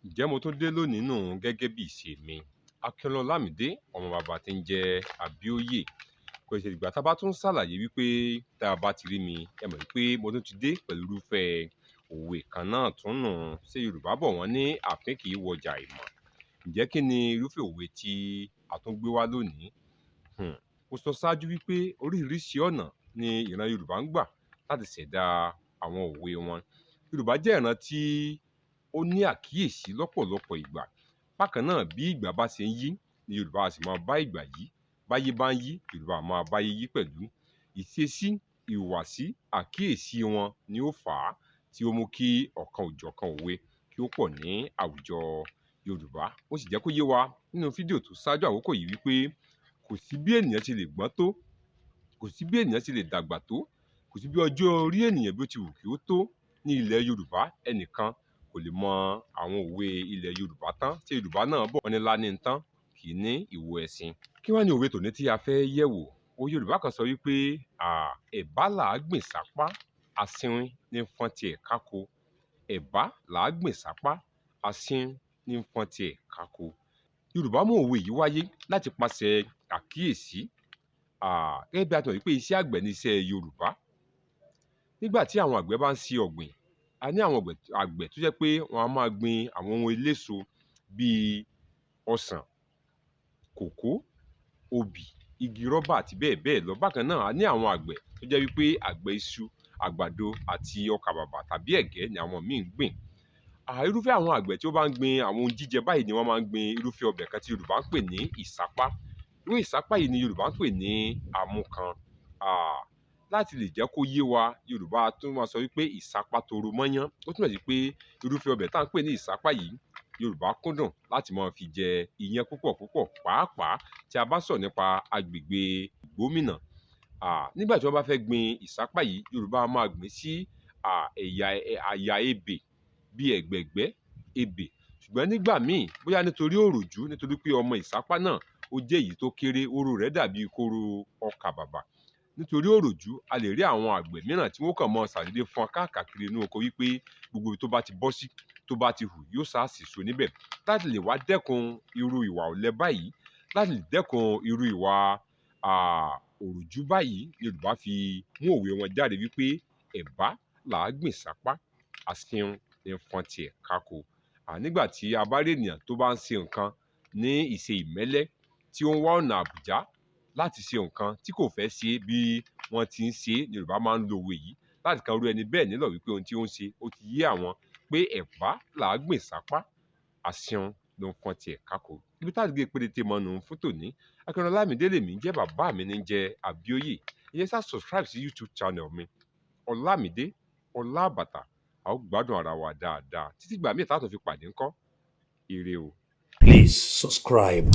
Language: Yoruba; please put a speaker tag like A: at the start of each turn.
A: Ǹjẹ́ mo tún dé lónìí nù gẹ́gẹ́ bí ìṣe mi. Akínọlá Lámìdé ọmọ bàbá tí ń jẹ́ Abíóyè. Kò ṣe ìgbà tá a bá tún ṣàlàyé wípé tá a bá ti rí mi ẹ mọ̀ wípé mo tún ti dé pẹ̀lú irúfẹ́ òwe kan náà tún nù. Ṣé Yorùbá bọ̀ wọ́n ní àfín kì í wọjà ìmọ̀. Ǹjẹ́ kí ni irúfẹ́ òwe tí a tún gbé wá lónìí? Mo sọ ṣáájú wípé oríṣiríṣi ọ̀nà ni ìran Yorùbá ń gbà láti ṣẹ̀dá àwọn òwe wọn. Yorùbá jẹ́ ìran tí ó ní àkíyèsí lọ́pọ̀lọpọ̀ ìgbà. Bákan náà bí ìgbà bá ṣe ń yí ni Yorùbá á sì máa bá ìgbà yí. Báyé bá ń yí Yorùbá á máa báyé yí pẹ̀lú. Ìṣesí, ìhùwàsí, àkíyèsí wọn ni ó fà á tí ó mú kí ọ̀kan òjọ̀kan òwe kí ó pọ̀ ní àwùjọ Yorùbá. Ó sì jẹ́ kó yé wa nínú fídíò tó ṣáájú àkókò yìí wípé kò sí bí ènìyàn ṣe lè gbọ́n tó, kò sí bí ènìyàn ṣe lè dàgbà tó, kò sí bí ọjọ́ orí ènìyàn bí ó ti wù kí ó tó ní ilẹ̀ Yorùbá ẹnìkan kò lè mọ àwọn òwe ilẹ̀ Yorùbá tán. Tí Yorùbá náà bọ̀ wọ́n ní láni tán kì í ní ìwo ẹṣin. Kí wá ní òwe tòní tí a fẹ́ yẹ̀ wò? Òwe Yorùbá kan sọ wípé ẹ̀bá là á gbìn'sápá, asíwín ní fọ́n tiẹ̀ káko. Ẹ̀bá là á gbìn'sápá, asíwín ní fọ́n tiẹ̀ káko. Yorùbá mú òwe yìí wáyé láti pàṣẹ àkíyèsí. Gẹ́gẹ́ bí a ti mọ̀ wípé iṣẹ́ àgbẹ̀ ni iṣẹ́ Yorùbá. Nígbà tí àwọn àgbẹ̀ bá ń ṣe ọ̀gbìn, a ní àwọn àgbẹ̀ tó jẹ́ pé wọ́n á máa gbin àwọn ohun eléso bíi ọsàn, kòkó, obì, igi rọ́bà àti bẹ́ẹ̀ bẹ́ẹ̀ lọ. Bákan náà a ní àwọn àgbẹ̀ tó jẹ́ wípé àgbẹ̀ iṣu, àgbàdo àti ọkà bàbà tàbí ẹ̀gẹ́ ni àwọn míì ń gbìn. Irúfẹ́ àwọn àgbẹ̀ tí ó bá ń gbin àwọn ohun jíjẹ báyìí ni wọ́n máa ń gbin irúfẹ́ ọbẹ̀ kan tí Yorùbá ń pè ní ìsápá. Irú ìsápá yìí ni Yorùbá ń pè ní Amúkan. Láti lè jẹ́ kó yé wa, Yorùbá tún máa sọ wípé ìsápá toro mọ́yán. Ó túmọ̀ sí pé irúfẹ́ ọbẹ̀ tá à ń pè ní ìsápá yìí Yorùbá kúndùn láti máa fi jẹ iyán púpọ̀ púpọ̀, pàápàá tí a bá sọ̀rọ̀ nípa agbègbè Ìgbómìnà. Nígbà tí wọ́n bá fẹ́ gbin ìsápá yìí Yorùbá á máa gbìn sí àyà ebè bíi ẹ̀gbẹ̀gbẹ́ ebè. Ṣùgbọ́n nígbà míì bóyá nítorí òròjú, nítorí pé ọmọ ìsápá náà ó jẹ́ èyí tó kéré, hóró rẹ̀ dàbí kóró ọkà bàbà. Nítorí òròjú a lè rí àwọn àgbẹ̀ mìíràn tí wọ́n kàn mọ́ ṣàdédé fọ́n káàkiri inú oko wípé gbogbo ibi tó bá ti bọ́ sí, tó bá ti hù yóò sá sèso níbẹ̀. Láti lè wá dẹ́kun irú ìwà ọ̀lẹ báyìí, láti lè dẹ́kun irú ìwà òròjú báyìí ni Yorùbá fi mú òwe wọn jáde wípé ẹ̀bá là á gbìn'sápá, asíwín ní fọ́n tiẹ̀ káko. Nígbà tí a bá rí ènìyàn tó bá ń ṣe nǹkan ní ìṣe ìmẹ́lẹ́ tí ó ń wá ọ̀nà àbùjá láti ṣe nǹkan tí kò fẹ́ ṣe bí wọ́n ti ń ṣe, Yorùbá máa ń lo òwe yìí láti kan irú ẹni bẹ́ẹ̀ nílọ̀ wípé ohun tí ó ń ṣe ó ti yé àwọn pé ẹ̀bá là á gbìn'sápá, asíwín ló ń fọ́n tiẹ̀ káko. Ibi tá a ti gé péréte mọ́ nù fún tòní. Akínọlá Lámìdé lèmi ń jẹ́, bàbá mi ní ń jẹ́ Abíóyè. Ẹ jẹ́ subscribe sí YouTube channel mi Ọlámìdé Ọlábàtà. A ó gbádùn ara wa dáadáa títí ìgbà míì tá a tún fi pàdé ńkọ́. Ire o.
B: Please subscribe.